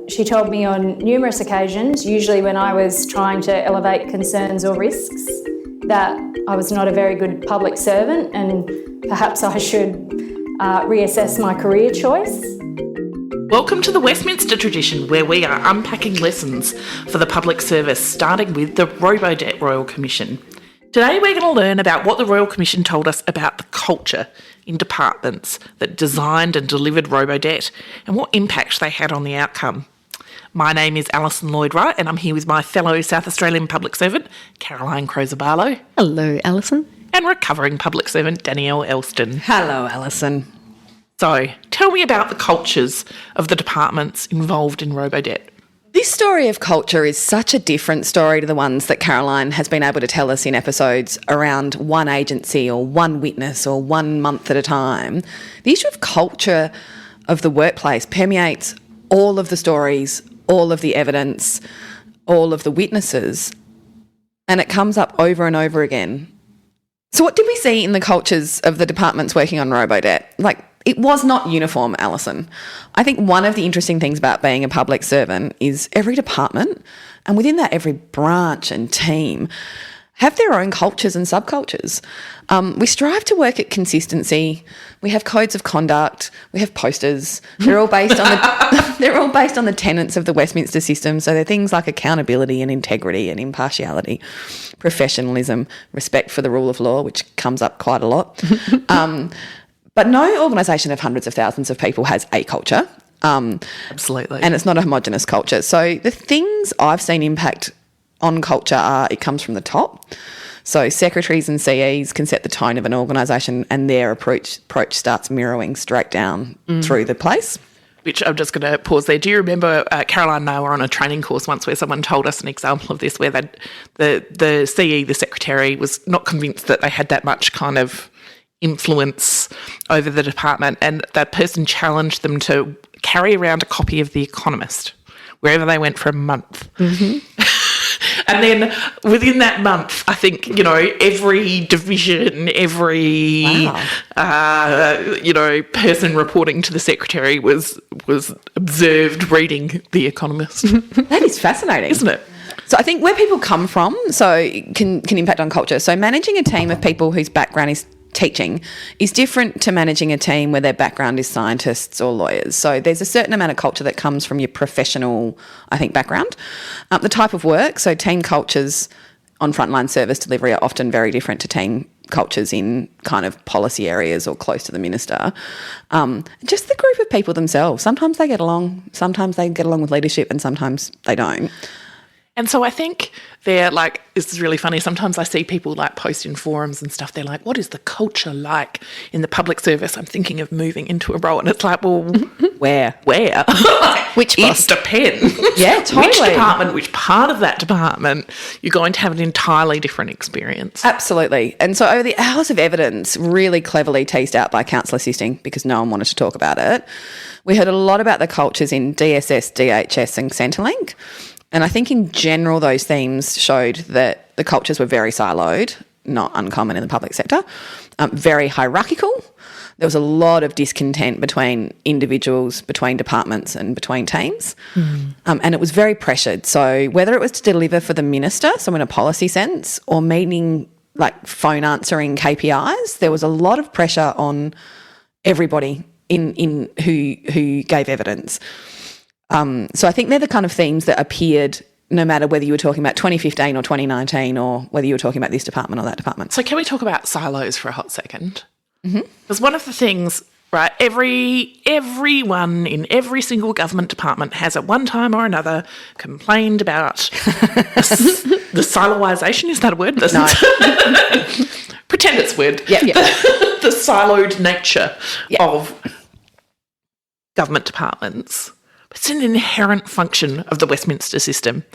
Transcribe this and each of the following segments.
She told me on numerous occasions, usually when I was trying to elevate concerns or risks, that I was not a very good public servant and perhaps I should reassess my career choice. Welcome to the Westminster tradition, where we are unpacking lessons for the public service, starting with the Robodebt Royal Commission. Today we're going to learn about what the Royal Commission told us about the culture in departments that designed and delivered Robodebt and what impact they had on the outcome. My name is Alison Lloyd-Wright and I'm here with my fellow South Australian public servant, Caroline Crozer-Barlow. Hello, Alison. And recovering public servant, Danielle Elston. Hello, Alison. So, tell me about the cultures of the departments involved in Robodebt. This story of culture is such a different story to the ones that Caroline has been able to tell us in episodes around one agency or one witness or 1 month at a time. The issue of culture of the workplace permeates all of the stories, all of the evidence, all of the witnesses, and it comes up over and over again. So what did we see in the cultures of the departments working on Robodebt? It was not uniform, Alison. I think one of the interesting things about being a public servant is every department, and within that every branch and team, have their own cultures and subcultures. We strive to work at consistency. We have codes of conduct. We have posters. They're all based on the tenets of the Westminster system. So they're things like accountability and integrity and impartiality, professionalism, respect for the rule of law, which comes up quite a lot. But no organisation of hundreds of thousands of people has a culture. Absolutely. And it's not a homogenous culture. So the things I've seen impact on culture are it comes from the top. So secretaries and CEs can set the tone of an organisation and their approach starts mirroring straight down through the place. Which I'm just going to pause there. Do you remember Caroline and I were on a training course once where someone told us an example of this, where the CE, the secretary, was not convinced that they had that much kind of influence over the department, and that person challenged them to carry around a copy of The Economist wherever they went for a month. Mm-hmm. And then within that month, I think, every division, every, person reporting to the secretary was observed reading The Economist. That is fascinating. Isn't it? So I think where people come from can impact on culture. So managing a team of people whose background is teaching is different to managing a team where their background is scientists or lawyers. So there's a certain amount of culture that comes from your professional, I think, background. The type of work, so team cultures on frontline service delivery are often very different to team cultures in kind of policy areas or close to the minister. Just the group of people themselves. Sometimes they get along with leadership and sometimes they don't. And so I think they're this is really funny. Sometimes I see people post in forums and stuff. They're like, what is the culture like in the public service? I'm thinking of moving into a role. And it's like, well, where? Which boss? It depends. Yeah, totally. Which department, which part of that department, you're going to have an entirely different experience. Absolutely. And so over the hours of evidence, really cleverly teased out by counsel assisting, because no one wanted to talk about it, we heard a lot about the cultures in DSS, DHS and Centrelink. And I think in general those themes showed that the cultures were very siloed, not uncommon in the public sector, very hierarchical. There was a lot of discontent between individuals, between departments and between teams. And it was very pressured. So whether it was to deliver for the minister, so in a policy sense, or meeting phone answering KPIs, there was a lot of pressure on everybody in who gave evidence. So I think they're the kind of themes that appeared no matter whether you were talking about 2015 or 2019 or whether you were talking about this department or that department. So can we talk about silos for a hot second? Because one of the things, right, everyone in every single government department has at one time or another complained about the siloisation, is that a word? No. Pretend it's a word. Yeah. The siloed nature of government departments. It's an inherent function of the Westminster system.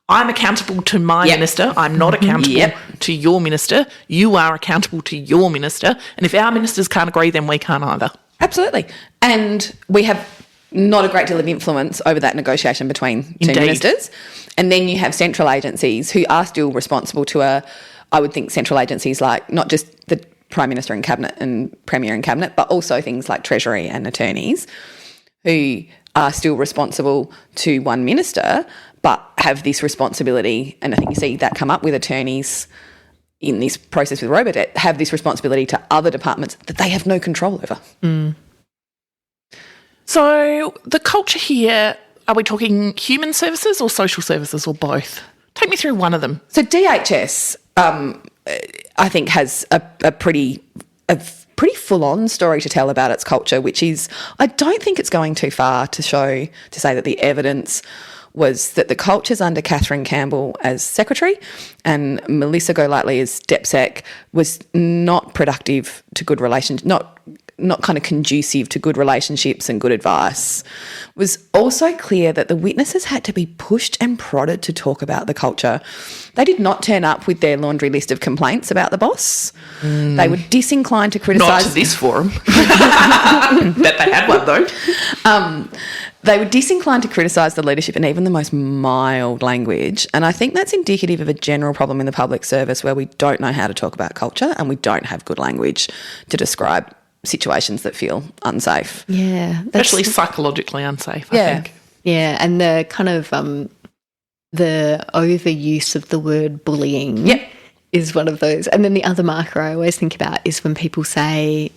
I'm accountable to my minister. I'm not accountable to your minister. You are accountable to your minister. And if our ministers can't agree, then we can't either. Absolutely. And we have not a great deal of influence over that negotiation between two ministers. And then you have central agencies who are still responsible to I would think central agencies like not just the Prime Minister and Cabinet and Premier and Cabinet, but also things like Treasury and attorneys who are still responsible to one minister, but have this responsibility, and I think you see that come up with attorneys in this process with Robodebt, have this responsibility to other departments that they have no control over. So the culture here, are we talking human services or social services or both? Take me through one of them. So DHS, I think, has a pretty full-on story to tell about its culture, which is, I don't think it's going too far to say that the evidence was that the cultures under Kathryn Campbell as Secretary and Melissa Golightly as DepSec was not productive to good relations, not kind of conducive to good relationships and good advice. It was also clear that the witnesses had to be pushed and prodded to talk about the culture. They did not turn up with their laundry list of complaints about the boss. They were disinclined to criticise... Not to this forum. Bet they had one, though. They were disinclined to criticise the leadership in even the most mild language. And I think that's indicative of a general problem in the public service where we don't know how to talk about culture and we don't have good language to describe situations that feel unsafe. Yeah. Especially psychologically unsafe, I think. Yeah, and the kind of the overuse of the word bullying is one of those. And then the other marker I always think about is when people say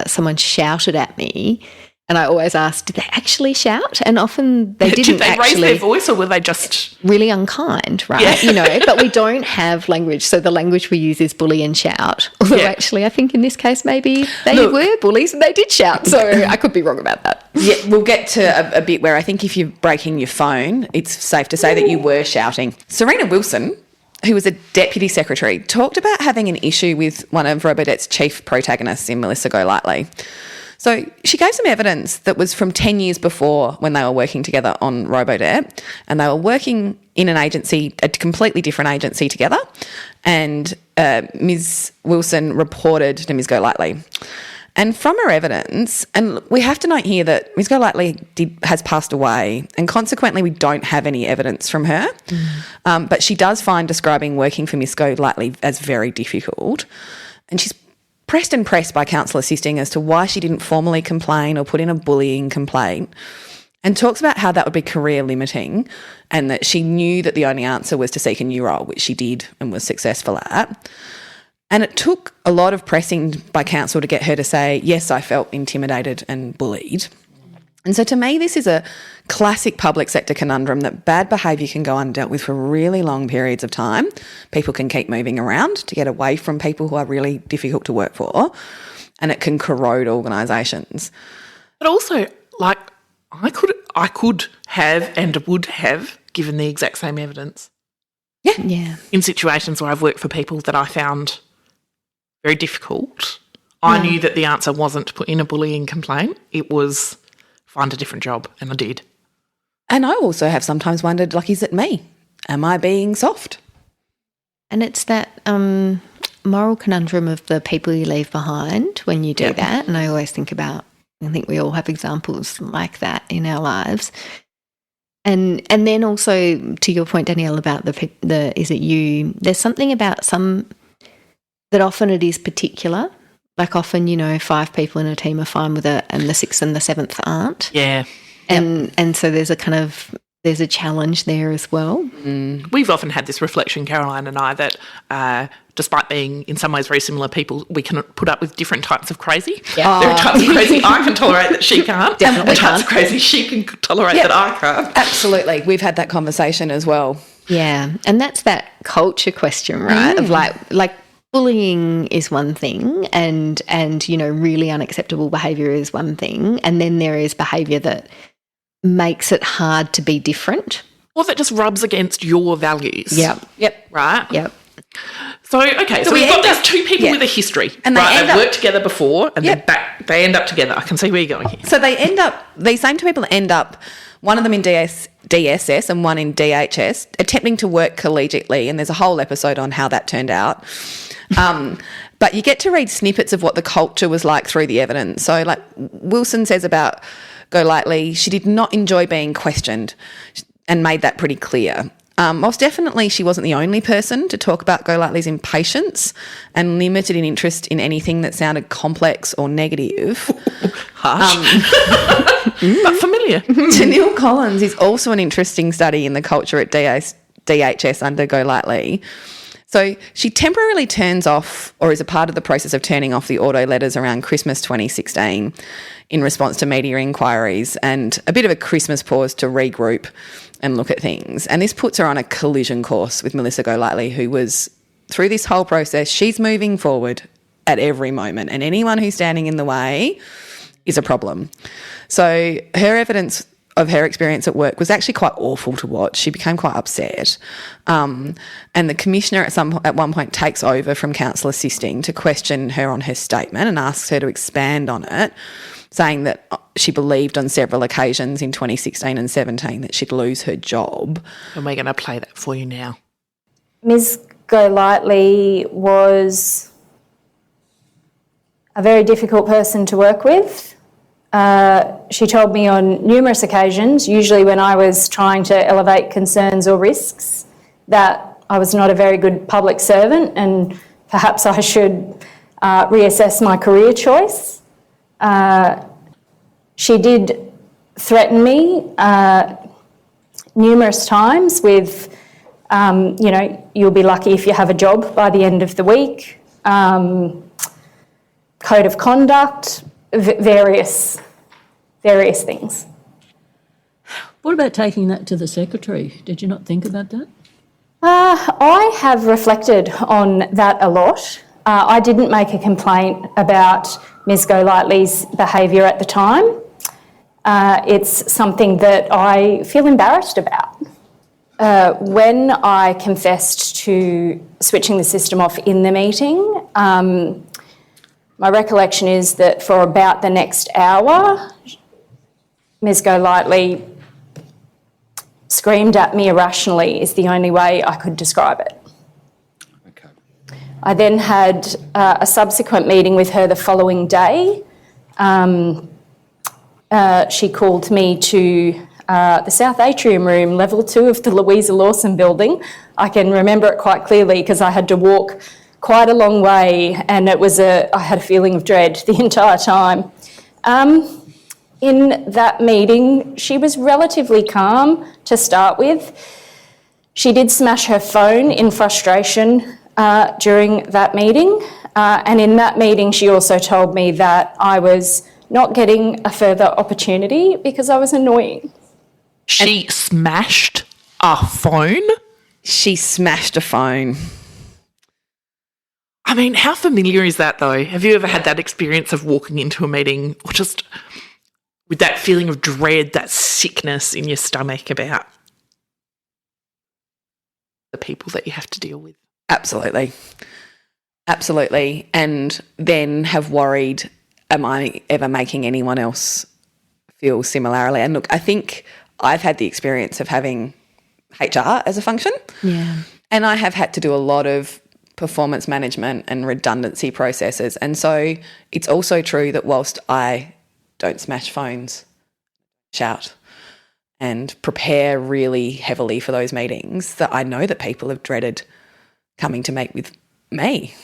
someone shouted at me. And I always ask, did they actually shout? And often they didn't. Did they raise their voice, or were they just really unkind, right? Yeah. You know, but we don't have language. So the language we use is bully and shout. Although actually I think in this case maybe they were bullies and they did shout. So I could be wrong about that. Yeah, we'll get to a bit where I think if you're breaking your phone, it's safe to say that you were shouting. Serena Wilson, who was a deputy secretary, talked about having an issue with one of Robodebt's chief protagonists in Melissa Golightly. So she gave some evidence that was from 10 years before when they were working together on Robodebt, and they were working in an agency, a completely different agency together, and Ms Wilson reported to Ms Golightly. And from her evidence, and we have to note here that Ms Golightly has passed away, and consequently we don't have any evidence from her, but she does find describing working for Ms Golightly as very difficult, and she's pressed by counsel assisting as to why she didn't formally complain or put in a bullying complaint, and talks about how that would be career limiting and that she knew that the only answer was to seek a new role, which she did and was successful at. And it took a lot of pressing by counsel to get her to say, yes, I felt intimidated and bullied. And so to me, this is a classic public sector conundrum that bad behaviour can go undealt with for really long periods of time. People can keep moving around to get away from people who are really difficult to work for, and it can corrode organisations. But also, like, I could have and would have given the exact same evidence. Yeah. In situations where I've worked for people that I found very difficult, I knew that the answer wasn't to put in a bullying complaint. It was find a different job, and I did. And I also have sometimes wondered, like, is it me? Am I being soft? And it's that moral conundrum of the people you leave behind when you do that. And I always think we all have examples like that in our lives. And then also to your point, Danielle, about the is it you? There's something about that often it is particular. Like often, 5 people in a team are fine with it and the 6th and the 7th aren't. Yeah. And so there's a challenge there as well. We've often had this reflection, Caroline and I, that despite being in some ways very similar people, we can put up with different types of crazy. Yeah. There are types of crazy I can tolerate that she can't. Definitely and types of crazy she can tolerate that I can't. Absolutely. We've had that conversation as well. Yeah. And that's that culture question, right? Of like bullying is one thing and really unacceptable behaviour is one thing, and then there is behaviour that makes it hard to be different. Or that just rubs against your values. Yep. Right? Yep. So, okay, so we've got these 2 people with a history, and they've worked together before and they end up together. I can see where you're going here. So these same 2 people end up, one of them in DSS and one in DHS, attempting to work collegiately, and there's a whole episode on how that turned out. But you get to read snippets of what the culture was like through the evidence. So, like Wilson says about Golightly, she did not enjoy being questioned and made that pretty clear. Whilst definitely she wasn't the only person to talk about Golightly's impatience and limited in interest in anything that sounded complex or negative. Harsh. But familiar. Danielle Collins is also an interesting study in the culture at DHS under Golightly. So she temporarily turns off, or is a part of the process of turning off, the auto letters around Christmas 2016 in response to media inquiries, and a bit of a Christmas pause to regroup and look at things. And this puts her on a collision course with Melissa Golightly, who was, through this whole process, she's moving forward at every moment, and anyone who's standing in the way is a problem. So her evidence of her experience at work was actually quite awful to watch. She became quite upset. And the commissioner at one point takes over from counsel assisting to question her on her statement and asks her to expand on it, saying that she believed on several occasions in 2016 and 17 that she'd lose her job. And we're going to play that for you now. Ms. Golightly was a very difficult person to work with. She told me on numerous occasions, usually when I was trying to elevate concerns or risks, that I was not a very good public servant and perhaps I should reassess my career choice. She did threaten me numerous times with, you'll be lucky if you have a job by the end of the week, code of conduct, various things. What about taking that to the Secretary? Did you not think about that? I have reflected on that a lot. I didn't make a complaint about Ms. Golightly's behaviour at the time. It's something that I feel embarrassed about. When I confessed to switching the system off in the meeting, my recollection is that for about the next hour, Ms. Golightly screamed at me irrationally is the only way I could describe it. Okay. I then had a subsequent meeting with her the following day. She called me to the South Atrium Room, level 2 of the Louisa Lawson building. I can remember it quite clearly because I had to walk quite a long way and I had a feeling of dread the entire time. In that meeting, she was relatively calm to start with. She did smash her phone in frustration during that meeting. And in that meeting, she also told me that I was not getting a further opportunity because I was annoying. She smashed a phone? She smashed a phone. I mean, how familiar is that though? Have you ever had that experience of walking into a meeting or just with that feeling of dread, that sickness in your stomach about the people that you have to deal with? Absolutely. Absolutely. And then have worried, am I ever making anyone else feel similarly? And look, I think I've had the experience of having HR as a function. Yeah. And I have had to do a lot of performance management and redundancy processes. And so it's also true that whilst I don't smash phones, shout, and prepare really heavily for those meetings, that I know that people have dreaded coming to meet with me.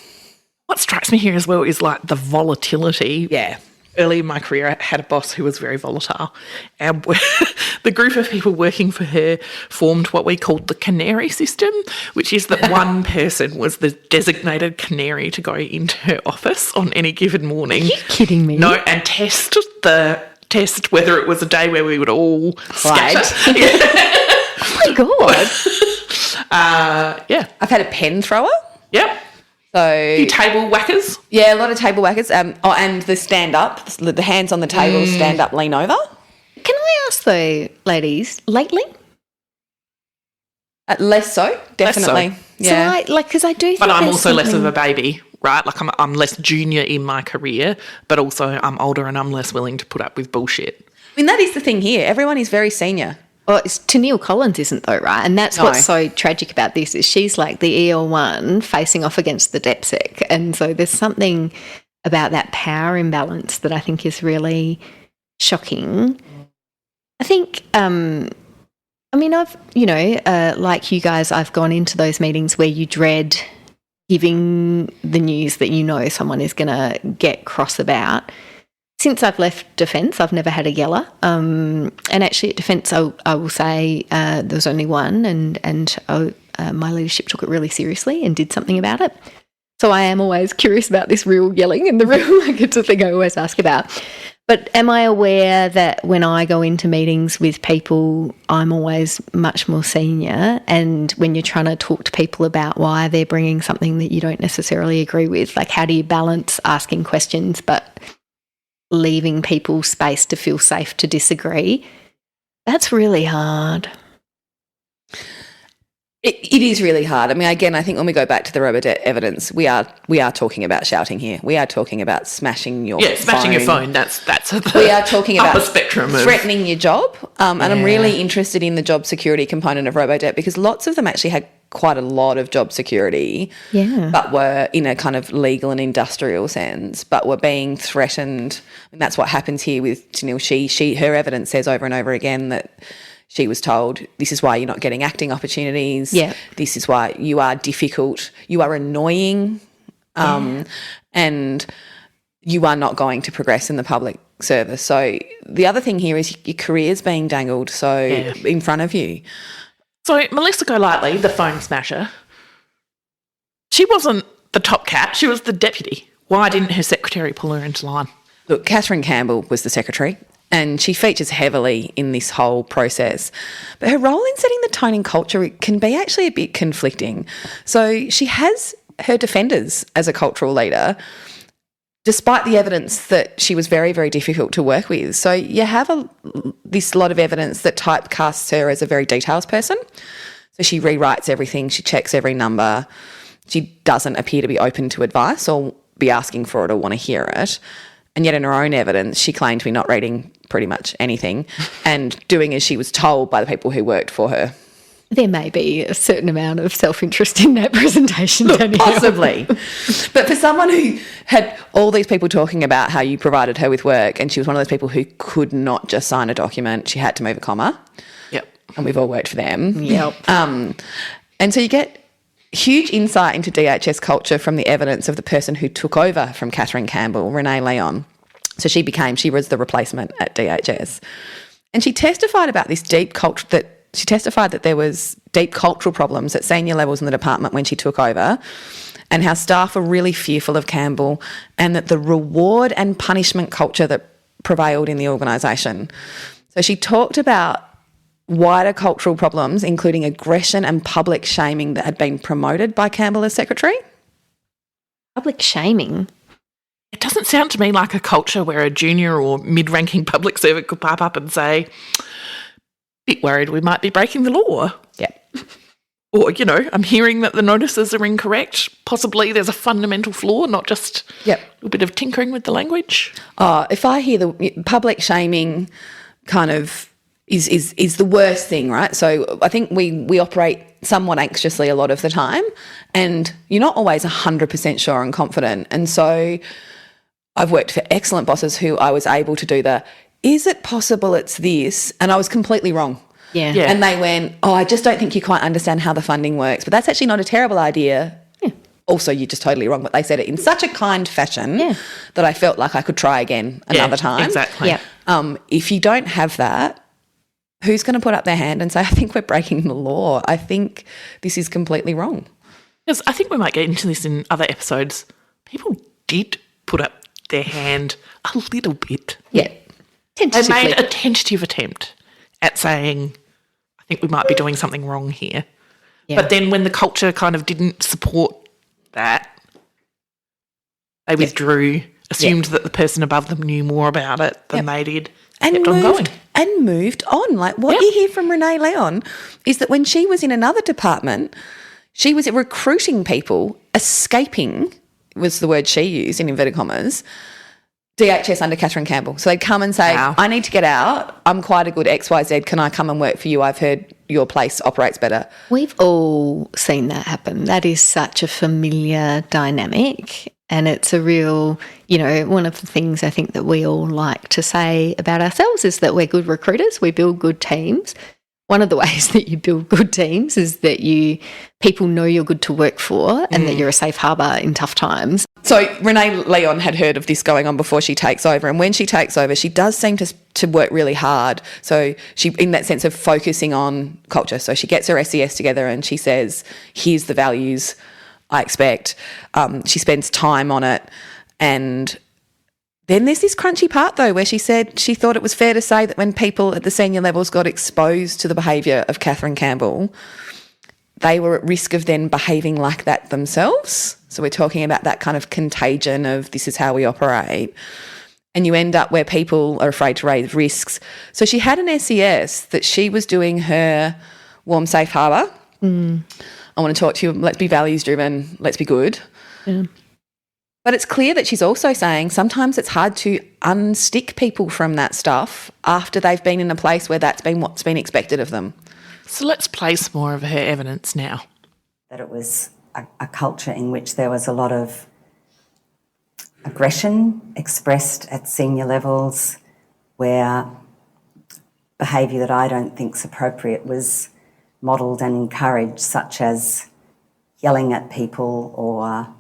What strikes me here as well is like the volatility. Yeah. Early in my career, I had a boss who was very volatile, and the group of people working for her formed what we called the canary system, which is that one person was the designated canary to go into her office on any given morning. Are you kidding me? No, and test whether it was a day where we would all scatter. Oh my God. Yeah. I've had a pen thrower. Yep. So Few table whackers. yeah, a lot of table whackers. And the stand up, the hands on the table, stand up, lean over. Can I ask though, ladies, lately? Less so, definitely. Yeah. So because I do think But I'm there's also less of something- a baby, right? Like I'm less junior in my career, but also I'm older and I'm less willing to put up with bullshit. I mean, that is the thing here. Everyone is very senior. Well, Danielle Collins isn't though, right? And that's what's so tragic about this is she's like the EL1 facing off against the DepSec. And so there's something about that power imbalance that I think is really shocking. I think I mean, like you guys, I've gone into those meetings where you dread giving the news that you know someone is going to get cross about. Since I've left Defence, I've never had a yeller. And actually at Defence, I will say there was only one, and my leadership took it really seriously and did something about it. So I am always curious about this real yelling in the room. Like, it's a thing I always ask about. But am I aware that when I go into meetings with people, I'm always much more senior, and when you're trying to talk to people about why they're bringing something that you don't necessarily agree with, like how do you balance asking questions but leaving people space to feel safe to disagree? That's really hard. It is really hard. I mean, again, I think when we go back to the Robodebt evidence, we are talking about shouting here. We are talking about smashing your phone. Smashing your phone. That's we are talking about spectrum threatening your job. And I'm really interested in the job security component of Robodebt, because lots of them actually had quite a lot of job security, but were in a kind of legal and industrial sense, but were being threatened. And that's what happens here with Danielle. Her evidence says over and over again that she was told, this is why you're not getting acting opportunities. Yeah. This is why you are difficult. You are annoying. And you are not going to progress in the public service. So the other thing here is your career's being dangled in front of you. So Melissa Golightly, the phone smasher, she wasn't the top cat. She was the deputy. Why didn't her secretary pull her into line? Look, Kathryn Campbell was the secretary, and she features heavily in this whole process. But her role in setting the tone and culture can be actually a bit conflicting. So she has her defenders as a cultural leader, despite the evidence that she was very, very difficult to work with. So you have this lot of evidence that typecasts her as a very details person. So she rewrites everything, she checks every number, she doesn't appear to be open to advice or be asking for it or want to hear it. And yet in her own evidence, she claimed to be not reading pretty much anything and doing as she was told by the people who worked for her. There may be a certain amount of self-interest in that presentation, Danielle. Possibly. But for someone who had all these people talking about how you provided her with work, and she was one of those people who could not just sign a document, she had to move a comma. Yep. And we've all worked for them. Yep. And so you get huge insight into DHS culture from the evidence of the person who took over from Kathryn Campbell, Renee Leon. So she was the replacement at DHS. And she testified about this she testified that there was deep cultural problems at senior levels in the department when she took over, and how staff were really fearful of Campbell, and that the reward and punishment culture that prevailed in the organisation. So she talked about wider cultural problems, including aggression and public shaming that had been promoted by Campbell as secretary. Public shaming? It doesn't sound to me like a culture where a junior or mid-ranking public servant could pop up and say, bit worried we might be breaking the law. Yeah. Or, I'm hearing that the notices are incorrect. Possibly there's a fundamental flaw, not just a little bit of tinkering with the language. If I hear the public shaming kind of is the worst thing, right? So I think we operate somewhat anxiously a lot of the time, and you're not always 100% sure and confident. And so I've worked for excellent bosses who I was able to do is it possible it's this? And I was completely wrong. Yeah. And they went, I just don't think you quite understand how the funding works. But that's actually not a terrible idea. Yeah. Also, you're just totally wrong. But they said it in such a kind fashion that I felt like I could try again another time. Exactly. Yeah. If you don't have that, who's going to put up their hand and say, I think we're breaking the law? I think this is completely wrong. Because I think we might get into this in other episodes. People did put up their hand a little bit. Yeah. They made a tentative attempt at saying, I think we might be doing something wrong here. Yeah. But then when the culture kind of didn't support that, they withdrew, assumed that the person above them knew more about it than they did, and kept on going. And moved on. Like what you hear from Renee Leon is that when she was in another department, she was recruiting people, escaping was the word she used in inverted commas, DHS under Kathryn Campbell. So they'd come and say, I need to get out. I'm quite a good XYZ. Can I come and work for you? I've heard your place operates better. We've all seen that happen. That is such a familiar dynamic, and it's a real, one of the things I think that we all like to say about ourselves is that we're good recruiters. We build good teams. one of the ways that you build good teams is that people know you're good to work for and that you're a safe harbour in tough times. So Renee Leon had heard of this going on before she takes over, and when she takes over, she does seem to work really hard. So she, in that sense of focusing on culture, so she gets her SES together and she says, here's the values I expect. She spends time on it, and then there's this crunchy part, though, where she said she thought it was fair to say that when people at the senior levels got exposed to the behaviour of Kathryn Campbell, they were at risk of then behaving like that themselves. So we're talking about that kind of contagion of this is how we operate. And you end up where people are afraid to raise risks. So she had an SES that she was doing her warm, safe harbour. I want to talk to you, let's be values-driven, let's be good. Yeah. But it's clear that she's also saying sometimes it's hard to unstick people from that stuff after they've been in a place where that's been what's been expected of them. So let's play some more of her evidence now. That it was a culture in which there was a lot of aggression expressed at senior levels, where behaviour that I don't think's appropriate was modelled and encouraged, such as yelling at people or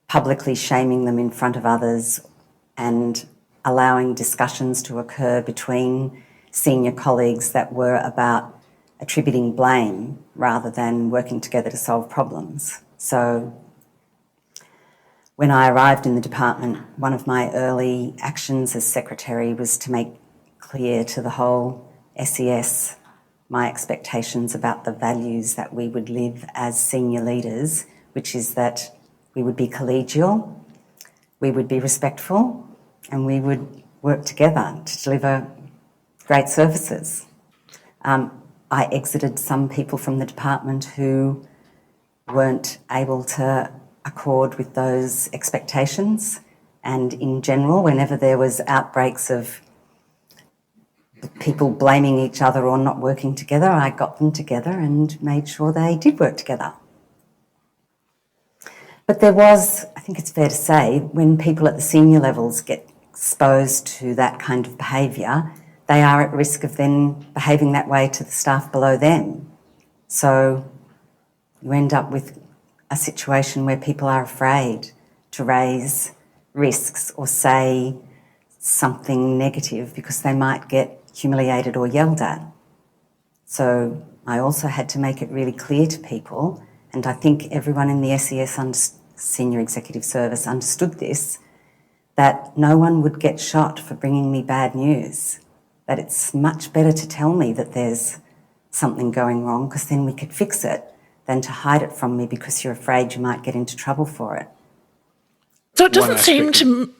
publicly shaming them in front of others and allowing discussions to occur between senior colleagues that were about attributing blame rather than working together to solve problems. So when I arrived in the department, one of my early actions as secretary was to make clear to the whole SES my expectations about the values that we would live as senior leaders, which is that we would be collegial, we would be respectful, and we would work together to deliver great services. I exited some people from the department who weren't able to accord with those expectations, and in general, whenever there was outbreaks of people blaming each other or not working together, I got them together and made sure they did work together. But there was, I think it's fair to say, when people at the senior levels get exposed to that kind of behaviour, they are at risk of then behaving that way to the staff below them. So you end up with a situation where people are afraid to raise risks or say something negative because they might get humiliated or yelled at. So I also had to make it really clear to people, and I think everyone in the SES Senior Executive Service understood this, that no one would get shot for bringing me bad news, that it's much better to tell me that there's something going wrong because then we could fix it than to hide it from me because you're afraid you might get into trouble for it. So it doesn't seem to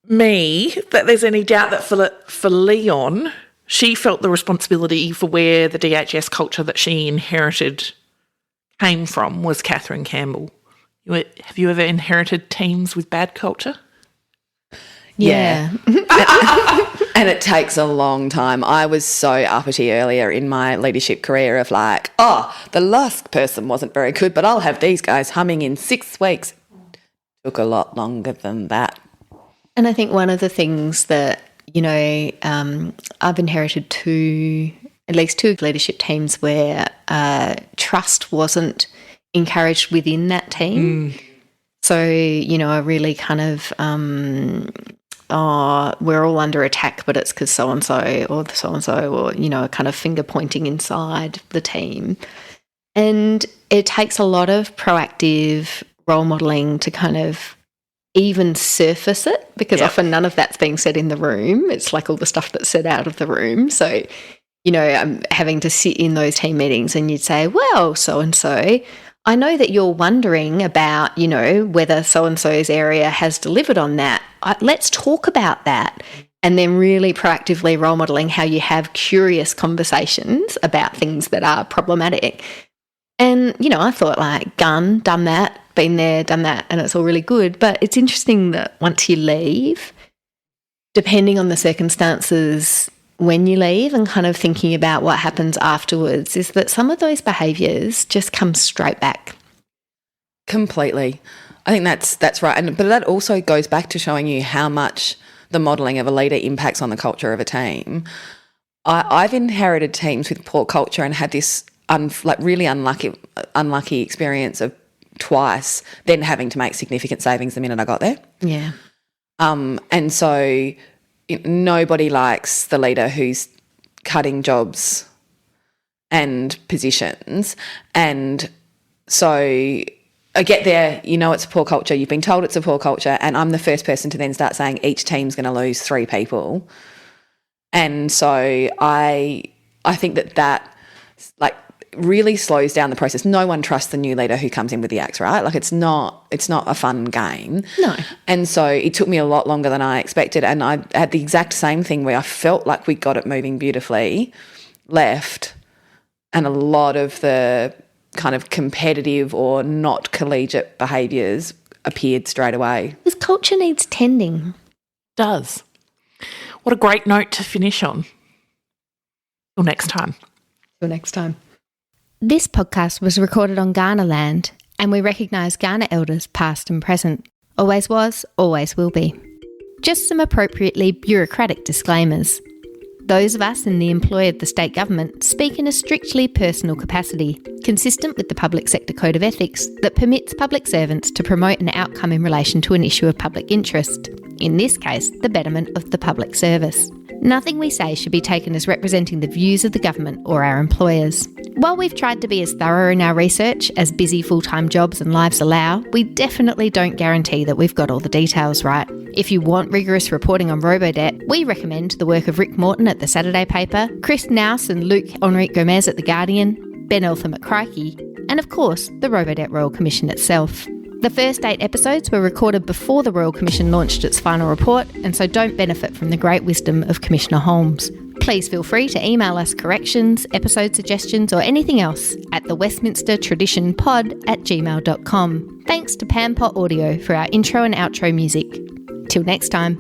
me that there's any doubt that for Leon, she felt the responsibility for where the DHS culture that she inherited came from was Kathryn Campbell. Have you ever inherited teams with bad culture? Yeah. And it takes a long time. I was so uppity earlier in my leadership career of like, the last person wasn't very good, but I'll have these guys humming in 6 weeks. Took a lot longer than that. And I think one of the things that, I've inherited at least two leadership teams where trust wasn't encouraged within that team. So, a really kind of, we're all under attack, but it's because so-and-so or so-and-so or, kind of finger pointing inside the team. And it takes a lot of proactive role modelling to kind of even surface it, because often none of that's being said in the room. It's like all the stuff that's said out of the room. So, I'm having to sit in those team meetings and you'd say, well, so-and-so, I know that you're wondering about, whether so-and-so's area has delivered on that. Let's talk about that. And then really proactively role modelling how you have curious conversations about things that are problematic. And, I thought like, done that, been there, done that, and it's all really good. But it's interesting that once you leave, depending on the circumstances when you leave and kind of thinking about what happens afterwards, is that some of those behaviours just come straight back. Completely. I think that's right. But that also goes back to showing you how much the modelling of a leader impacts on the culture of a team. I've inherited teams with poor culture and had this really unlucky experience of twice then having to make significant savings the minute I got there. Yeah. And so nobody likes the leader who's cutting jobs and positions. And so I get there, it's a poor culture, you've been told it's a poor culture, and I'm the first person to then start saying each team's going to lose 3 people. And so I think that really slows down the process. No one trusts the new leader who comes in with the axe, right? Like it's not a fun game. No. And so it took me a lot longer than I expected, and I had the exact same thing where I felt like we got it moving beautifully, left, and a lot of the kind of competitive or not collegiate behaviours appeared straight away. Because culture needs tending. Does. What a great note to finish on. Till next time. Till next time. This podcast was recorded on Kaurna land, and we recognise Kaurna elders past and present. Always was, always will be. Just some appropriately bureaucratic disclaimers. Those of us in the employ of the state government speak in a strictly personal capacity, consistent with the Public Sector Code of Ethics that permits public servants to promote an outcome in relation to an issue of public interest, in this case, the betterment of the public service. Nothing we say should be taken as representing the views of the government or our employers. While we've tried to be as thorough in our research as busy full-time jobs and lives allow, we definitely don't guarantee that we've got all the details right. If you want rigorous reporting on Robodebt, we recommend the work of Rick Morton at the Saturday paper, Chris Nouse and Luc Henrique Gomez at the Guardian, Ben Eltham at Crikey, and of course, the Robodebt Royal Commission itself. The first 8 episodes were recorded before the Royal Commission launched its final report, and so don't benefit from the great wisdom of Commissioner Holmes. Please feel free to email us corrections, episode suggestions, or anything else at thewestminstertraditionpod@gmail.com. Thanks to Pampot Audio for our intro and outro music. Till next time.